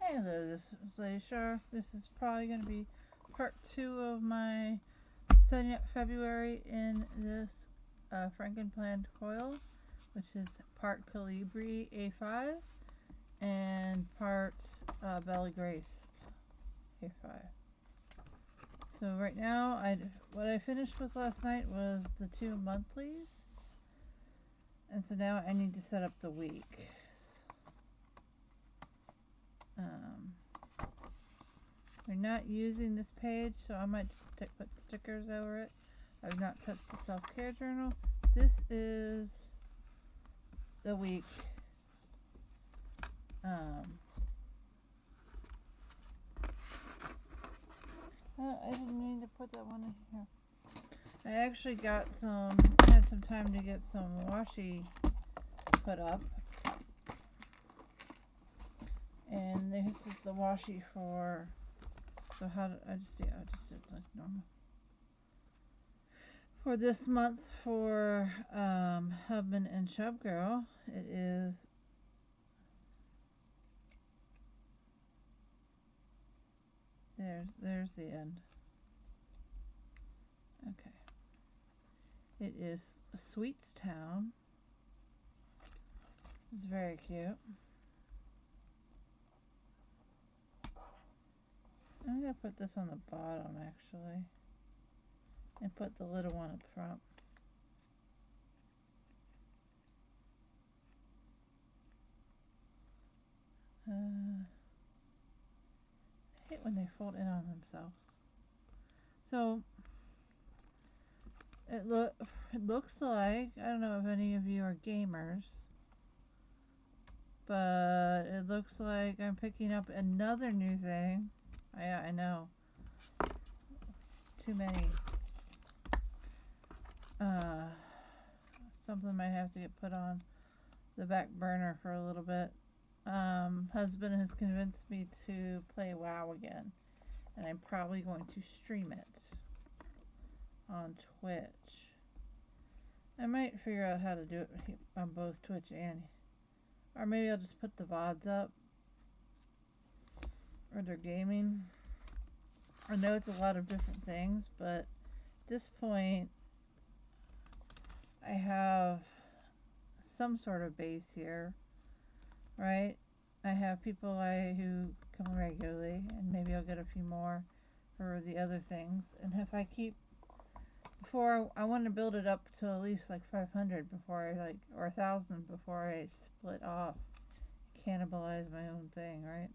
Hello, this is Lady Shar. This is probably going to be part 2 of my setting up February in this Franken-planned coil, which is part Calibri A5 and part Belly Grace A5. So right now, what I finished with last night was the 2 monthlies, and so now I need to set up the week. We're not using this page, so I might just put stickers over it. I've not touched the self-care journal. This is the week. I didn't mean to put that one in here. I actually had some time to get some washi put up. And this is the washi for, so how did I just did like normal. For this month for Hubman and Shubgirl, it is there's the end. Okay. It is Sweetstown. It's very cute. I'm going to put this on the bottom actually and put the little one up front. I hate when they fold in on themselves. So it looks like, I don't know if any of you are gamers, but it looks like I'm picking up another new thing. I know. Too many. Something might have to get put on the back burner for a little bit. Husband has convinced me to play WoW again, and I'm probably going to stream it on Twitch. I might figure out how to do it on both Twitch and, or maybe I'll just put the VODs up. Or they're gaming. I know it's a lot of different things, but at this point I have some sort of base here, right? I have people who come regularly, and maybe I'll get a few more for the other things. And if I keep, I want to build it up to at least like 500 before I or 1,000 before I split off, cannibalize my own thing, right?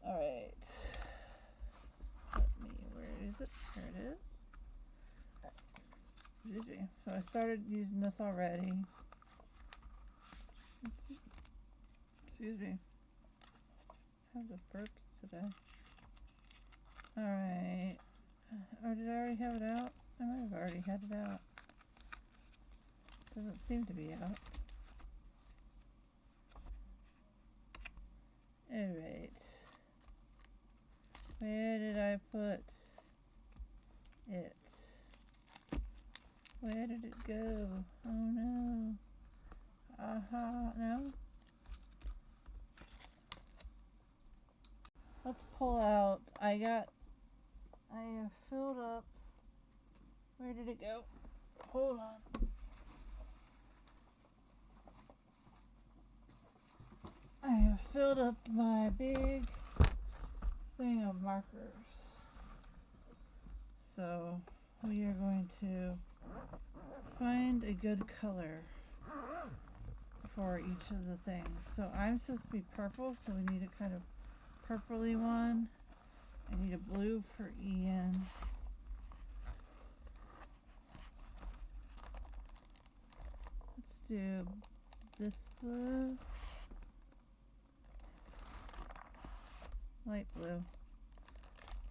Alright, where is it? There it is. So I started using this already. Excuse me. I have the burps today. Alright. Or did I already have it out? I might have already had it out. Doesn't seem to be out. Alright. Where did I put it? Where did it go? Oh no. Aha, no? Let's pull out. I have filled up. Where did it go? Hold on. I have filled up my big thing of markers. So we are going to find a good color for each of the things. So I'm supposed to be purple, so we need a kind of purpley one. I need a blue for Ian. Let's do this blue. Light blue.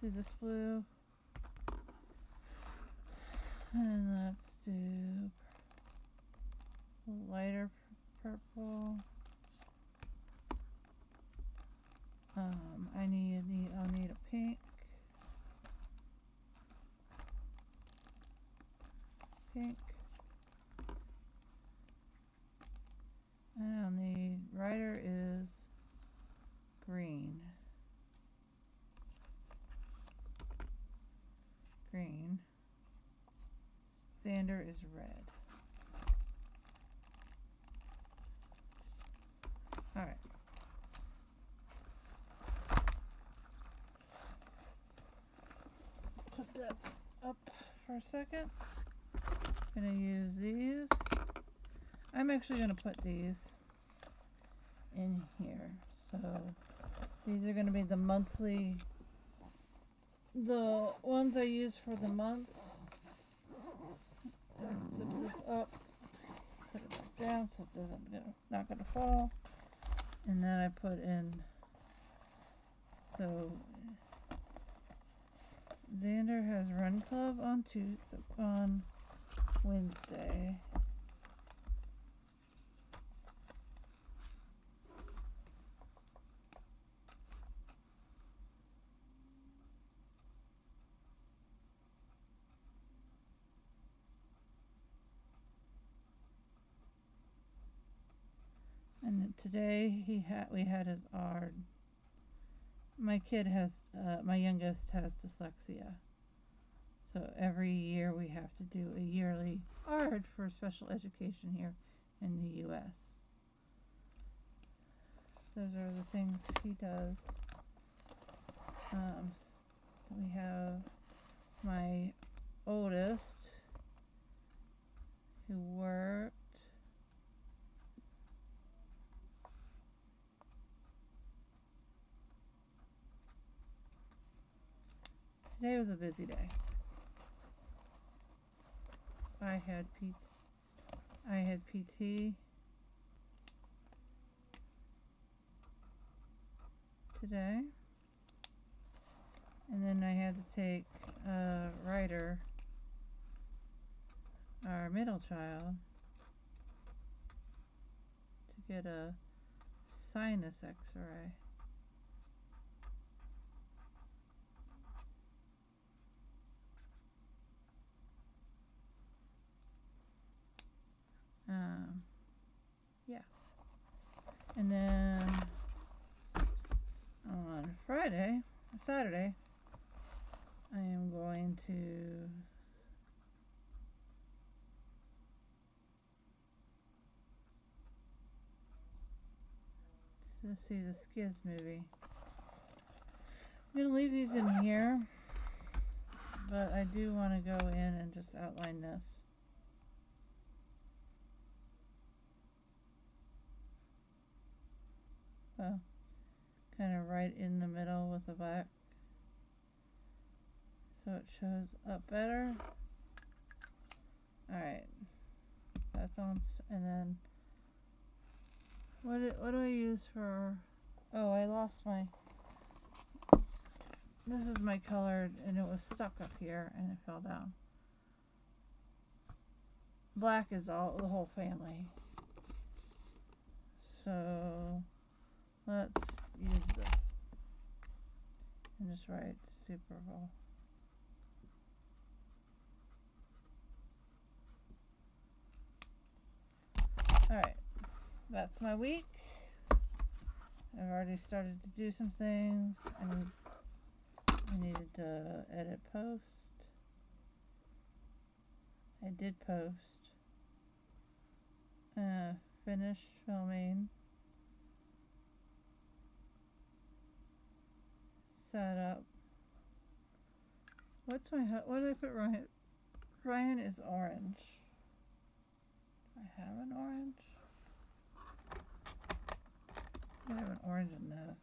Do this blue. And let's do lighter purple. I'll need a pink. Pink. And I'll need, writer is green. is red. All right. Put that up for a second. Gonna use these. I'm actually gonna put these in here. So these are gonna be the monthly, the ones I use for the month. Zip this up, put it back down so it doesn't not gonna fall. And then I put in, so Xander has run club on Wednesday. And today we had my kid has my youngest has dyslexia. So every year we have to do a yearly ARD for special education here in the US. Those are the things he does. We have my oldest who worked. Today was a busy day. I had PT today, and then I had to take Ryder, our middle child, to get a sinus x-ray. Yeah. And then on Saturday, I am going to see the Skids movie. I'm going to leave these in here, but I do want to go in and just outline this. Kind of right in the middle with the black, so it shows up better. Alright, that's on. And then what do I use for, oh, I lost my, this is my colored, and it was stuck up here and it fell down. Black is the whole family, so let's use this and just write Super Bowl. Alright, that's my week. I've already started to do some things. I needed to edit post. I did post. Finish filming. Setup. What did I put Ryan? Ryan is orange. Do I have an orange? I have an orange in this.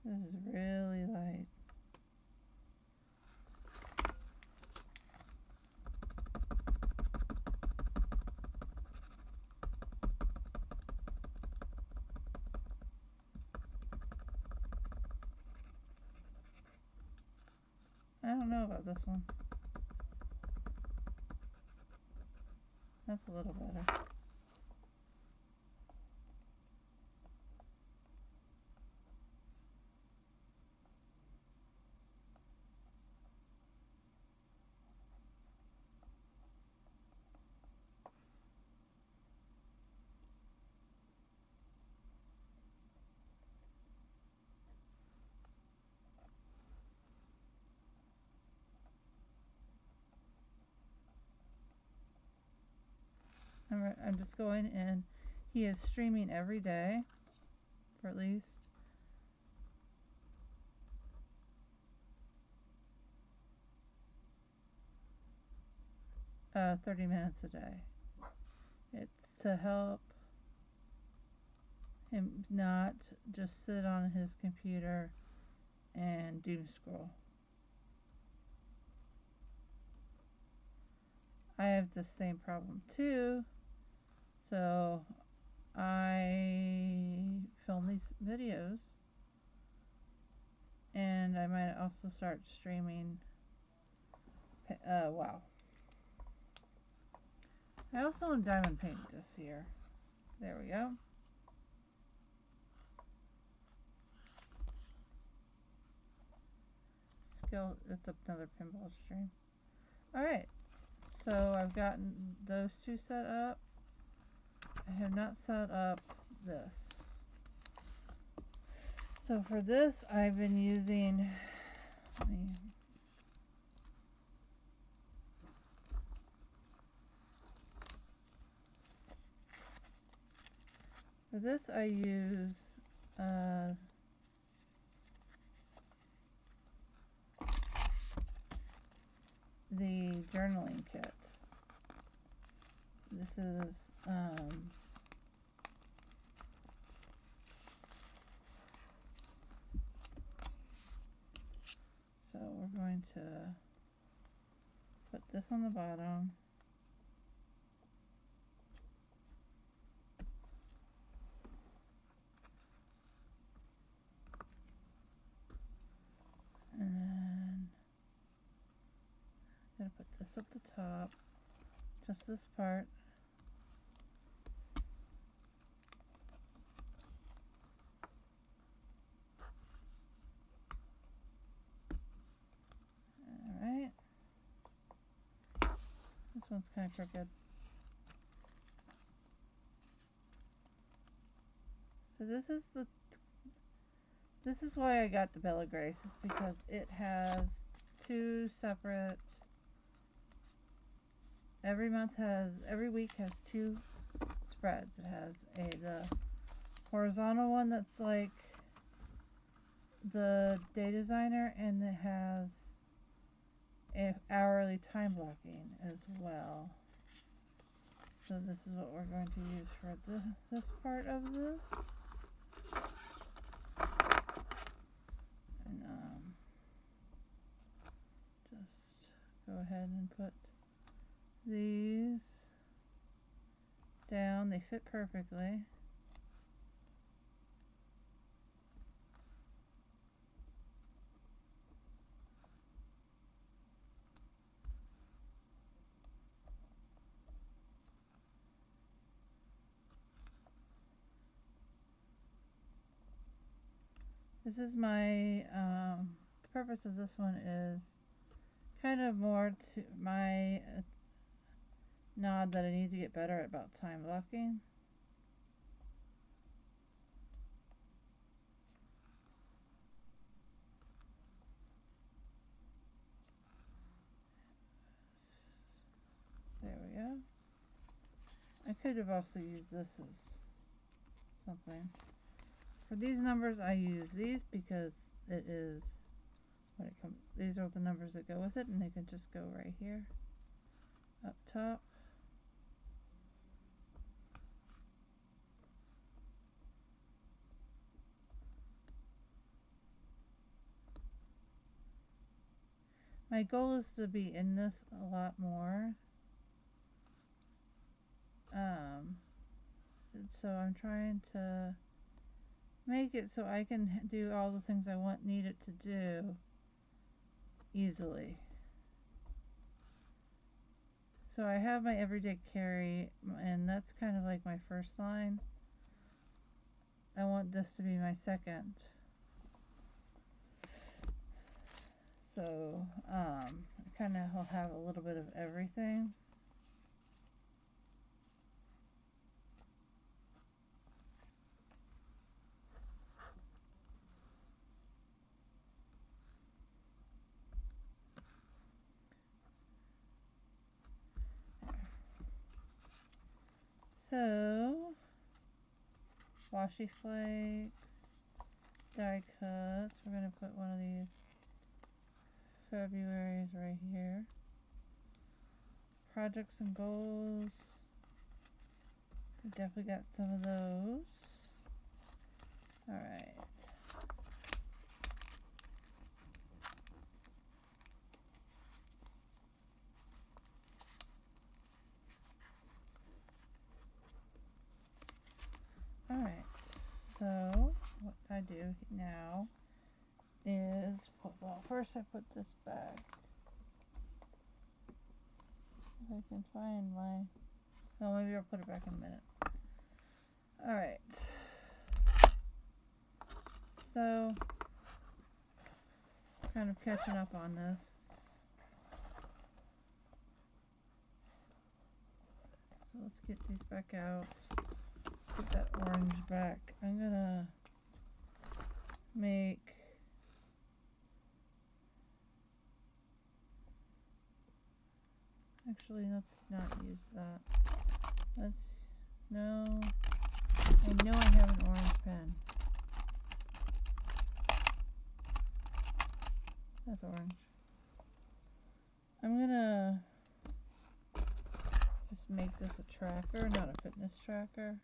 This is really light. I don't know about this one. That's a little better. I'm just going in. He is streaming every day for at least 30 minutes a day. It's to help him not just sit on his computer and doom scroll. I have the same problem too, so I film these videos, and I might also start streaming. Wow. I also want diamond paint this year. There we go. Skill, it's another pinball stream. Alright, so I've gotten those two set up. I have not set up this. So for this, I've been using, for this I use the journaling kit. This is so we're going to put this on the bottom. And then I'm gonna put this at the top, just this part. Alright. This one's kind of crooked. So this is why I got the Bella Grace, is because it has two separate, every week has two spreads. It has the horizontal one that's like the day designer, and it has a hourly time blocking as well. So this is what we're going to use for this part of this. And just go ahead and put these down. They fit perfectly. This is my, the purpose of this one is kind of more to my nod that I need to get better at about time blocking. There we go. I could have also used this as something. For these numbers, I use these because it is when it comes. These are the numbers that go with it, and they can just go right here, up top. My goal is to be in this a lot more. So I'm trying to make it so I can do all the things I need it to do easily. So I have my everyday carry, and that's kind of like my first line. I want this to be my second. So I kind of will have a little bit of everything. So, washi flakes, die cuts. We're going to put one of these February's right here. Projects and goals. We definitely got some of those. Alright. Alright. So, what I do now is put, well, first I put this back. If I can find my, oh, maybe I'll put it back in a minute. Alright. So, kind of catching up on this. So let's get these back out. Let's get that orange back. I'm gonna make actually, let's not use that. Let's, no, I know I have an orange pen. That's orange. I'm gonna just make this a tracker, not a fitness tracker.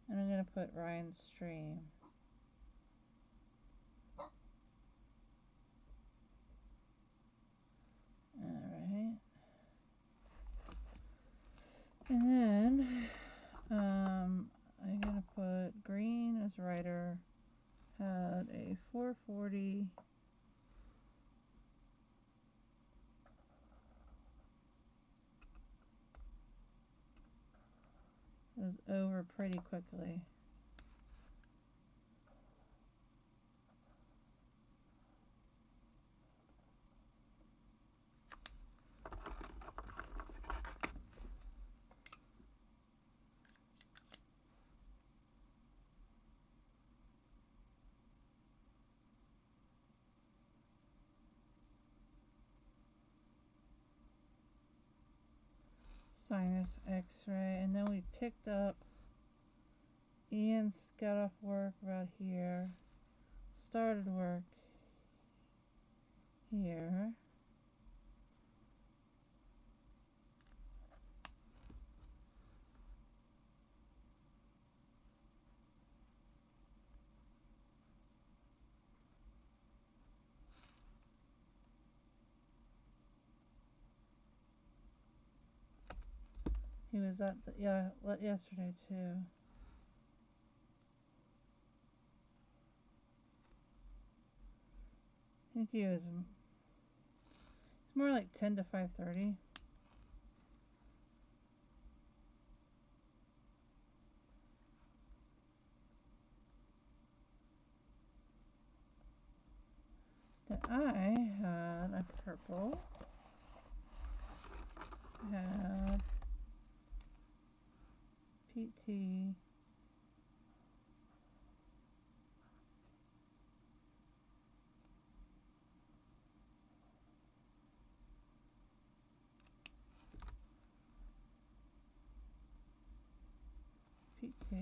And I'm gonna put Ryan's stream. Alright. And then I'm gonna put green as writer, had a 440. It was over pretty quickly. Sinus x-ray, and then we picked up Ian's got off work about here, started work here. He was at the, yeah, yesterday too. I think he was, it's more like 10 to 5:30. Then I had a purple, had PT, PT.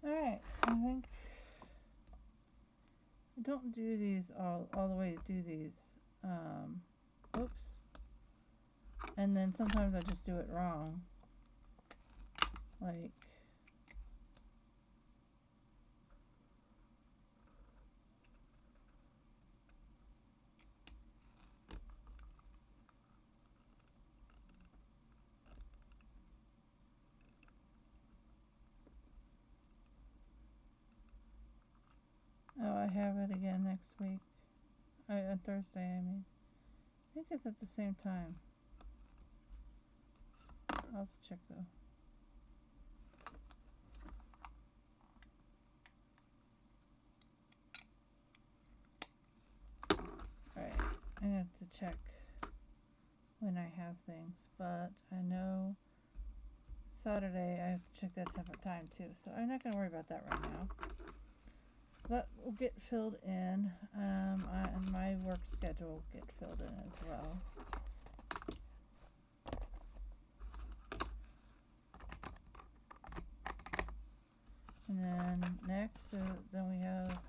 Alright, I think I don't do these all the way, do these, oops. And then sometimes I just do it wrong. Like, oh, I have it again next week. On Thursday, I mean. I think it's at the same time. I'll have to check though. Alright, I have to check when I have things, but I know Saturday, I have to check that separate time too. So I'm not going to worry about that right now. That will get filled in, and my work schedule will get filled in as well. And then next, then we have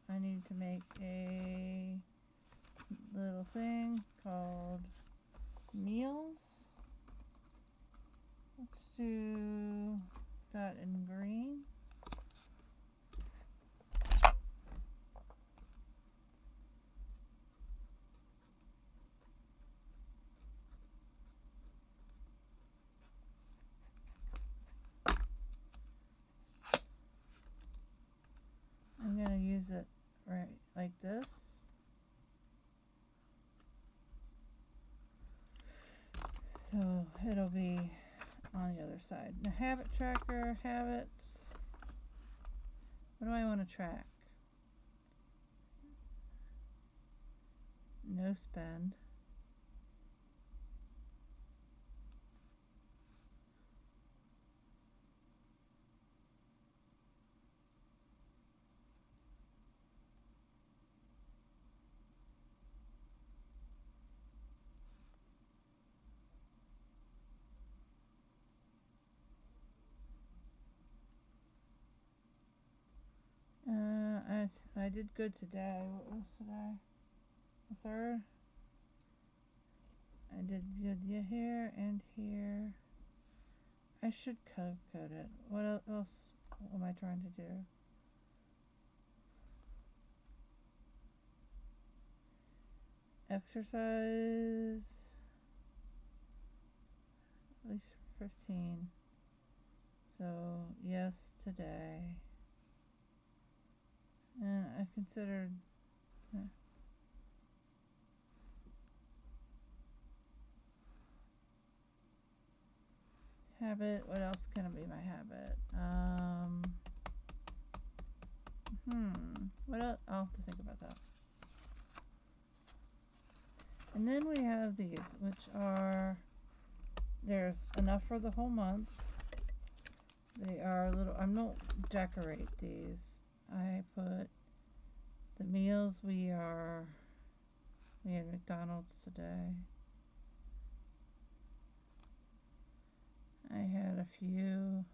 I need to make a little thing called meals. Let's do that in green. I'm going to use it right like this. So it'll be on the other side. Now, habit tracker, habits. What do I want to track? No spend. I did good today. What was today? The 3rd? I did good here and here. I should code it. What else am I trying to do? Exercise. At least 15. So, yes, today. And I considered habit. What else can it be my habit? What else? I'll have to think about that. And then we have these, which are, there's enough for the whole month. They are little, I don't decorate these. I put the meals we had McDonald's today. I had a few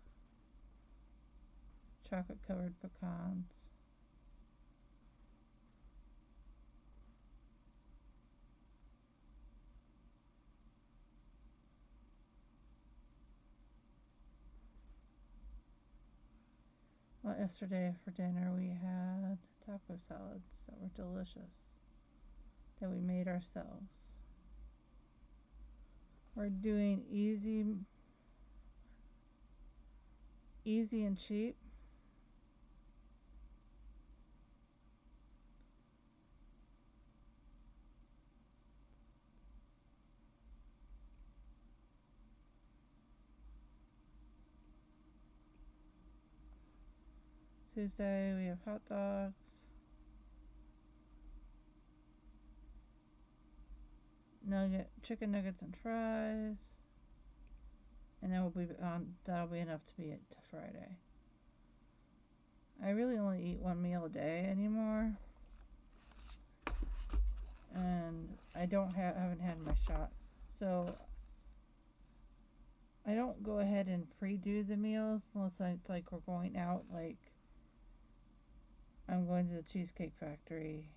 chocolate covered pecans. Well, yesterday for dinner we had taco salads that were delicious, that we made ourselves. We're doing easy and cheap. Tuesday we have hot dogs. Chicken nuggets and fries. And then that'll be enough to be it to Friday. I really only eat one meal a day anymore. And I haven't had my shot. So I don't go ahead and pre-do the meals unless it's like we're going out, like I'm going to the Cheesecake Factory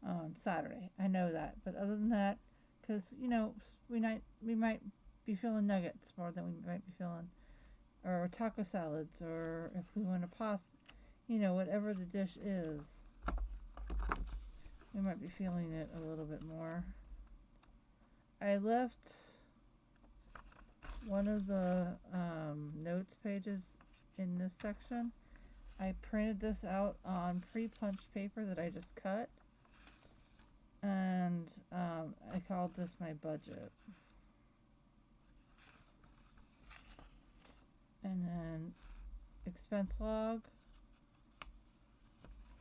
on Saturday. I know that, but other than that, because we might be feeling nuggets more than we might be feeling, or taco salads, or if we want a pasta, whatever the dish is, we might be feeling it a little bit more. I left one of the notes pages in this section. I printed this out on pre-punched paper that I just cut, and I called this my budget. And then expense log.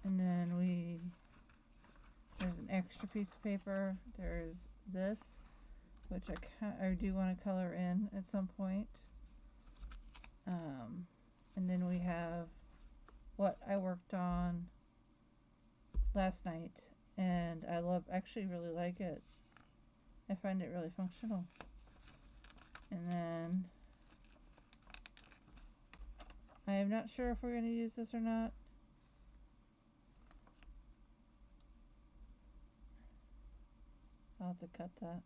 And then there's an extra piece of paper. There's this, which I do want to color in at some point. And then we have what I worked on last night, and I actually really like it. I find it really functional. And then I am not sure if we're going to use this or not. I'll have to cut that.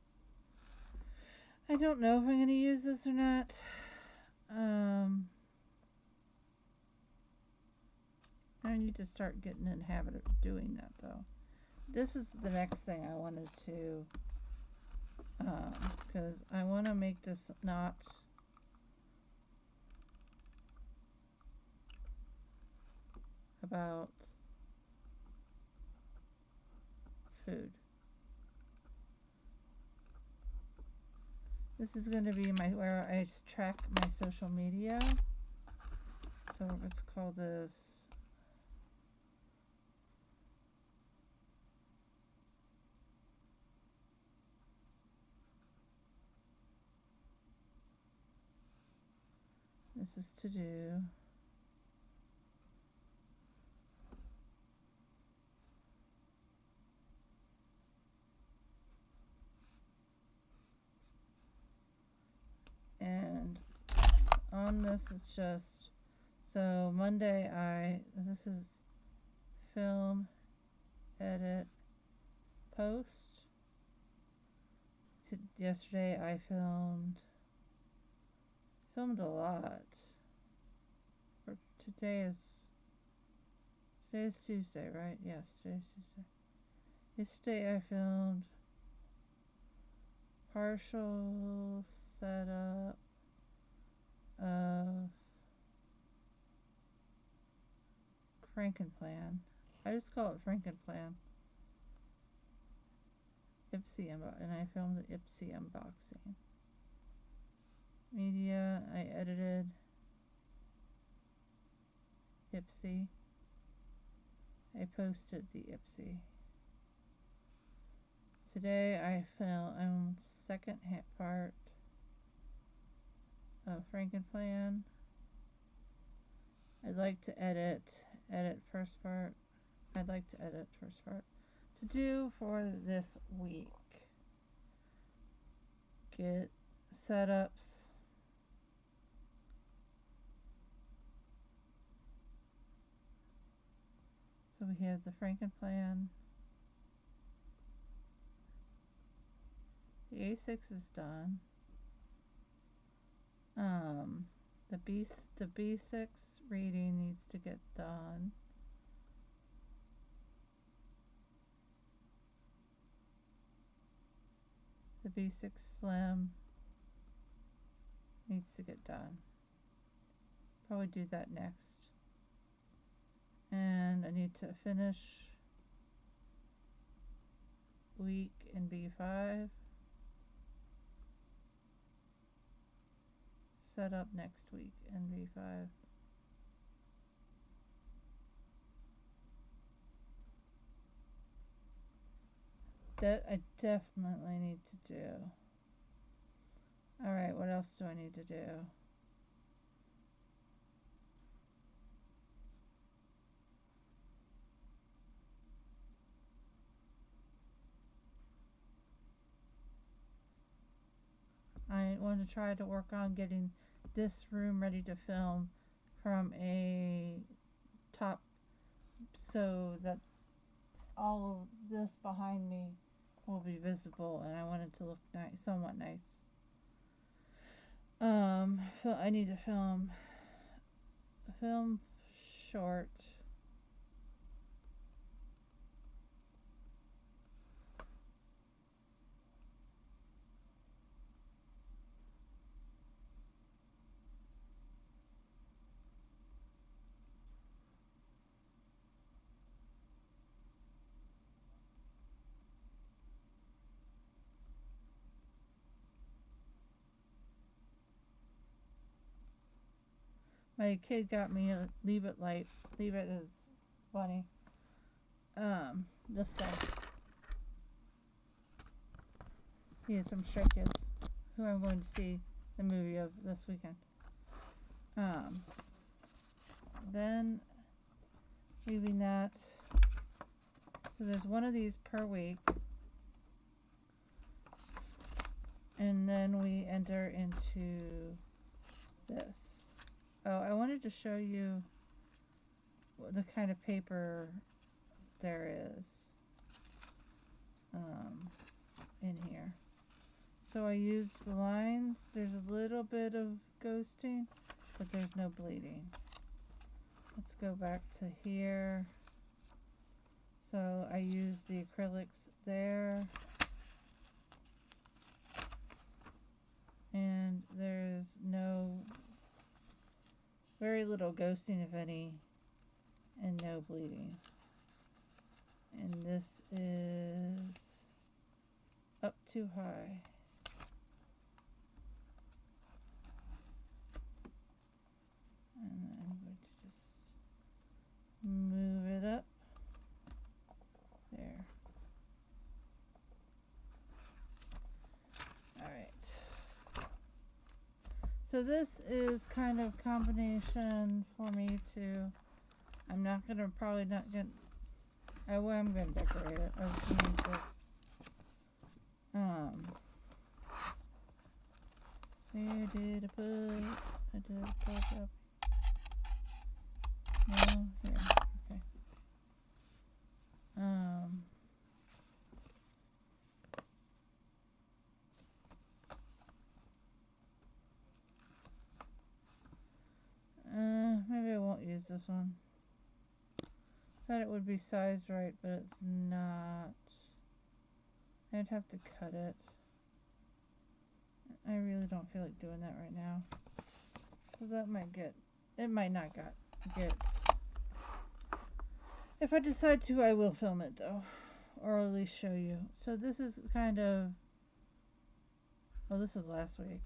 I don't know if I'm going to use this or not. I need to start getting in the habit of doing that, though. This is the next thing I wanted to, because I want to make this not about food. This is going to be where I track my social media. So let's call this is to do. And on this, it's just, so Monday this is film, edit, post. Yesterday I filmed a lot. Or today is Tuesday, right? Yes, today's Tuesday. Yesterday I filmed partial setup of Franken-planned. I just call it Franken-planned. And I filmed the IPSY unboxing. Media, I edited IPSY. I posted the IPSY. Today I filmed second part of Franken-planned. I'd like to edit first part. I'd like to edit first part to do for this week. Get setups. So we have the Franken-planned. The A6 is done. The B6 reading needs to get done. The B6 Slim needs to get done. Probably do that next. And I need to finish week in B5. Set up next week in B5. That I definitely need to do. Alright, what else do I need to do? I want to try to work on getting this room ready to film from a top so that all of this behind me will be visible, and I want it to look nice, somewhat nice. So I need to film short. My kid got me a Leave It Light. Leave It is funny. This guy. He has some Stray Kids who I'm going to see the movie of this weekend. Then leaving that. So there's one of these per week. And then we enter into this. Oh, I wanted to show you the kind of paper there is in here. So I used the lines. There's a little bit of ghosting, but there's no bleeding. Let's go back to here. So I used the acrylics there. And there's very little ghosting, if any, and no bleeding. And this is up too high. And then I'm going to just move it up. There. Alright. So this is kind of combination for me to, I'm probably not gonna, I'm gonna decorate it. I was gonna use this. Where did I put up? No, here, okay. Maybe I won't use this one. Thought it would be sized right, but it's not. I'd have to cut it. I really don't feel like doing that right now. So that it might not get. If I decide to, I will film it though. Or at least show you. So this is kind of, oh, this is last week.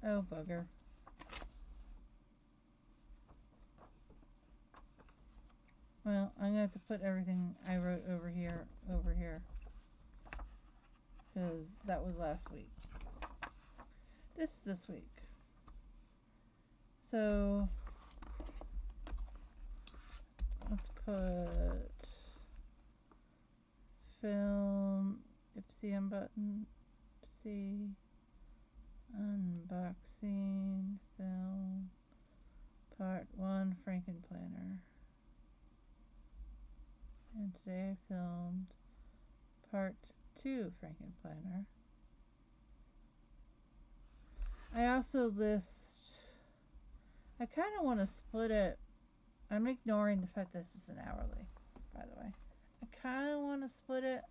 Oh, bugger. Well, I'm going to have to put everything I wrote over here. Because that was last week. This week. So, let's put film, Ipsy button, Ipsy, unboxing, film, part 1, FrankenPlanner. And today I filmed part 2, FrankenPlanner. I also I kind of want to split it. I'm ignoring the fact this is an hourly, by the way. I kind of want to split it.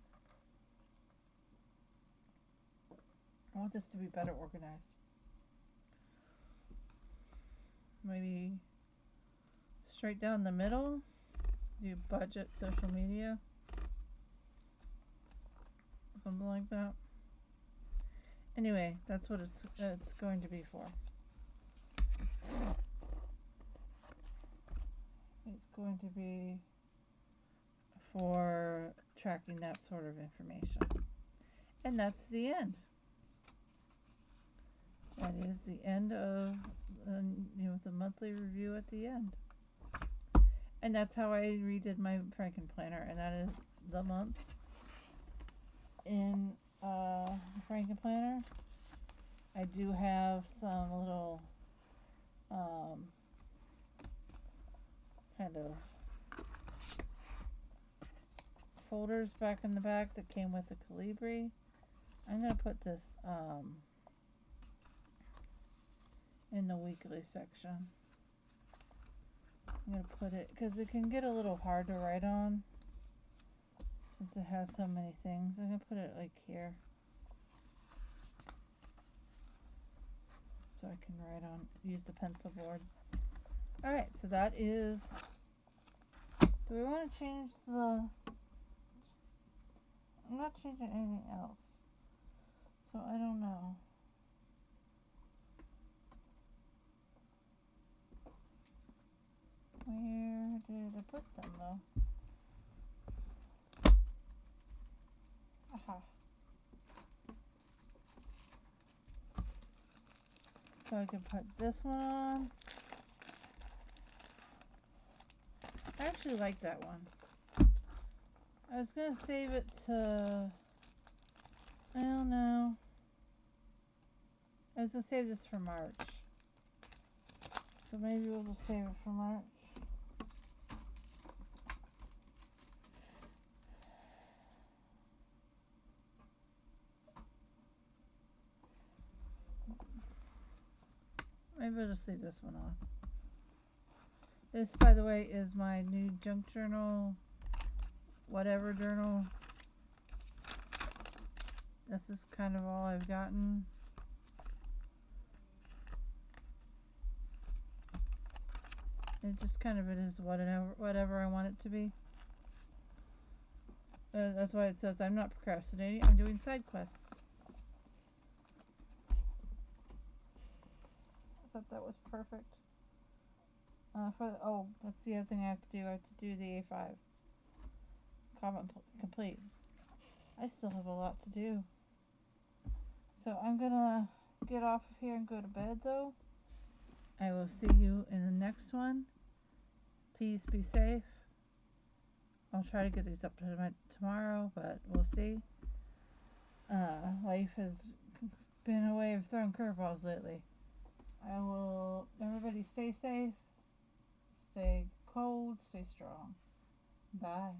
I want this to be better organized. Maybe straight down the middle. Do budget, social media. Something like that. Anyway, that's what it's going to be for. It's going to be for tracking that sort of information. And that's the end. That is the end of the monthly review at the end. And that's how I redid my FrankenPlanner, and that is the month in FrankenPlanner. I do have some little kind of folders back in the back that came with the Calibri. I'm going to put this in the weekly section. I'm going to put it, because it can get a little hard to write on since it has so many things. I'm going to put it like here so I can write on, use the pencil board. Alright, so that is, do we want to change the, I'm not changing anything else, so I don't know. did I put them though? Aha. So I can put this one on. I actually like that one. I was gonna save it to, I don't know. I was gonna save this for March. So maybe we'll just save it for March. Maybe I'll just leave this one on. This, by the way, is my new junk journal, whatever journal. This is kind of all I've gotten. It just kind of is whatever I want it to be. That's why it says I'm not procrastinating, I'm doing side quests. I thought that was perfect. That's the other thing I have to do. I have to do the A5 comment complete. I still have a lot to do. So I'm gonna get off of here and go to bed though. I will see you in the next one. Please be safe. I'll try to get these up to tomorrow, but we'll see. Life has been a way of throwing curveballs lately. Everybody stay safe, stay cold, stay strong. Bye.